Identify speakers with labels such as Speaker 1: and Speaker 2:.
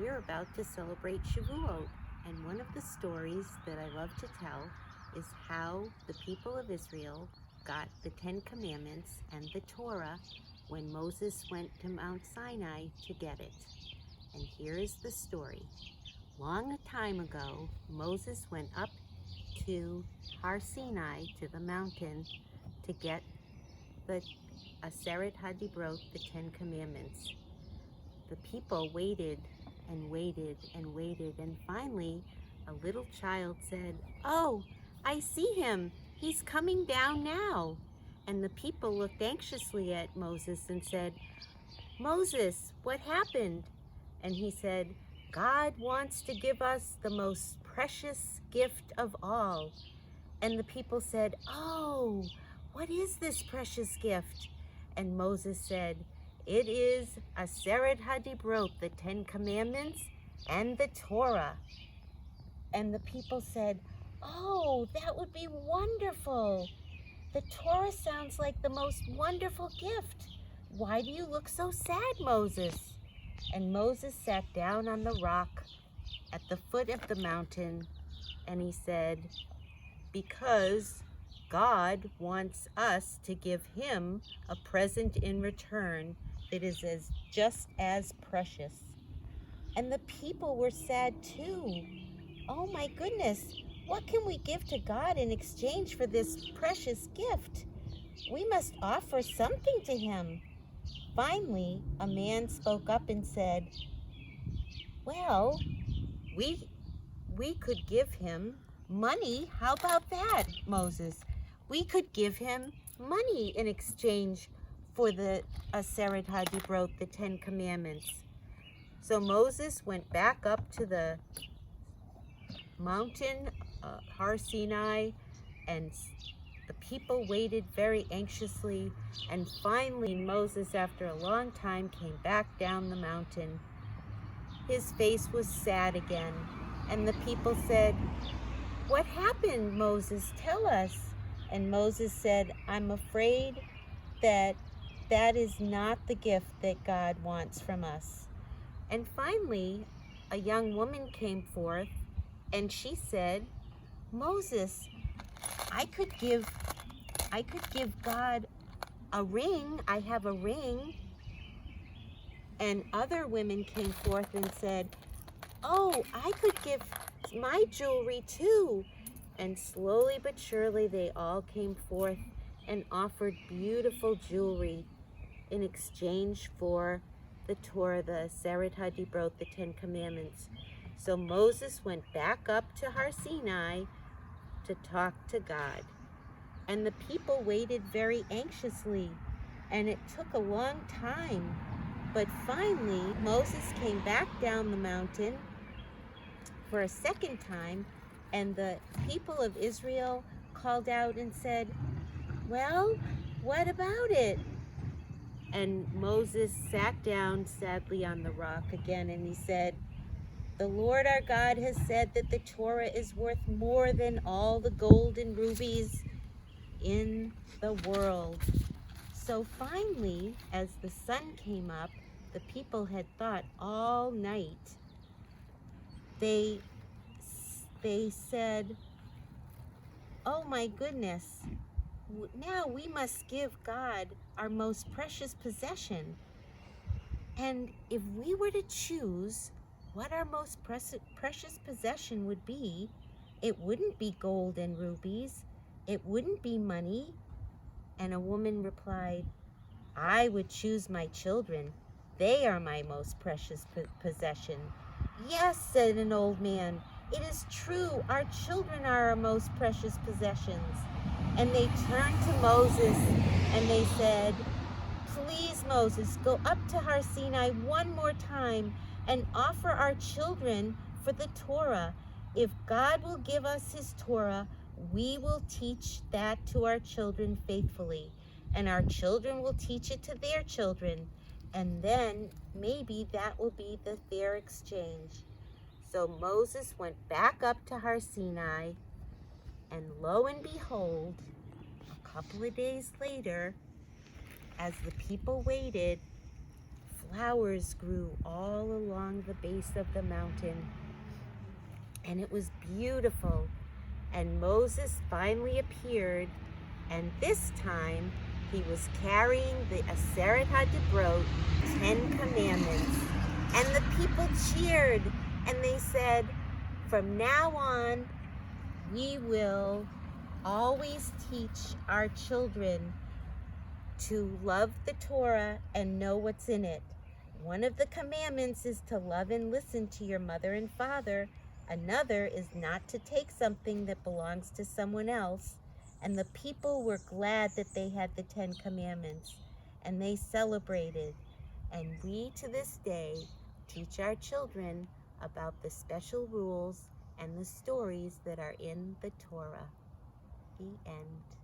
Speaker 1: we're about to celebrate Shavuot. And one of the stories that I love to tell is how the people of Israel got the Ten Commandments and the Torah when Moses went to Mount Sinai to get it. And here is the story. Long a time ago, Moses went up to Har Sinai, to the mountain, to get the Aseret HaDibrot, the Ten Commandments. The people waited and waited and waited, and finally a little child said, "Oh, I see him. He's coming down now." And the people looked anxiously at Moses and said, "Moses, what happened?" And he said, "God wants to give us the most precious gift of all." And the people said, "Oh, what is this precious gift?" And Moses said, "It is Aseret HaDibrot, the Ten Commandments, and the Torah." And the people said, "Oh, that would be wonderful. The Torah sounds like the most wonderful gift. Why do you look so sad, Moses?" And Moses sat down on the rock at the foot of the mountain, and he said, "Because God wants us to give him a present in return that is just as precious." And the people were sad too. "Oh my goodness, what can we give to God in exchange for this precious gift? We must offer something to him." Finally, a man spoke up and said, "Well, we could give him money. How about that, Moses? We could give him money in exchange for the Aseret HaDibrot, the Ten Commandments." So Moses went back up to the mountain, Har Sinai, and the people waited very anxiously. And finally, Moses, after a long time, came back down the mountain. His face was sad again, and the people said, "What happened, Moses? Tell us." And Moses said, "I'm afraid that is not the gift that God wants from us." And finally, a young woman came forth, and she said, "Moses, I could give God a ring. I have a ring." And other women came forth and said, "Oh, I could give my jewelry too." And slowly but surely they all came forth and offered beautiful jewelry in exchange for the Torah, the Aseret HaDibrot, the Ten Commandments. So Moses went back up to Har Sinai to talk to God. And the people waited very anxiously, and it took a long time. But finally, Moses came back down the mountain for a second time, and the people of Israel called out and said, "Well, what about it?" And Moses sat down sadly on the rock again, and he said, "The Lord our God has said that the Torah is worth more than all the gold and rubies in the world." So finally, as the sun came up, the people had thought all night. They said, "Oh my goodness, now we must give God our most precious possession." And if we were to choose what our most precious possession would be, it wouldn't be gold and rubies. It wouldn't be money. And a woman replied, "I would choose my children. They are my most precious possession." "Yes," said an old man, "it is true. Our children are our most precious possessions." And they turned to Moses and they said, "Please, Moses, go up to Har Sinai one more time and offer our children for the Torah. If God will give us his Torah, we will teach that to our children faithfully, and our children will teach it to their children, and then maybe that will be the fair exchange." So Moses went back up to Har Sinai, and lo and behold, a couple of days later, as the people waited, flowers grew all along the base of the mountain, and it was beautiful. And Moses finally appeared, and this time he was carrying the Aseret HaDibrot, 10 Commandments. And the people cheered, and they said, from now on, we will always teach our children to love the Torah and know what's in it. One of the commandments is to love and listen to your mother and father. Another is not to take something that belongs to someone else. And the people were glad that they had the 10 Commandments, and they celebrated. And we, to this day, teach our children about the special rules and the stories that are in the Torah. The end.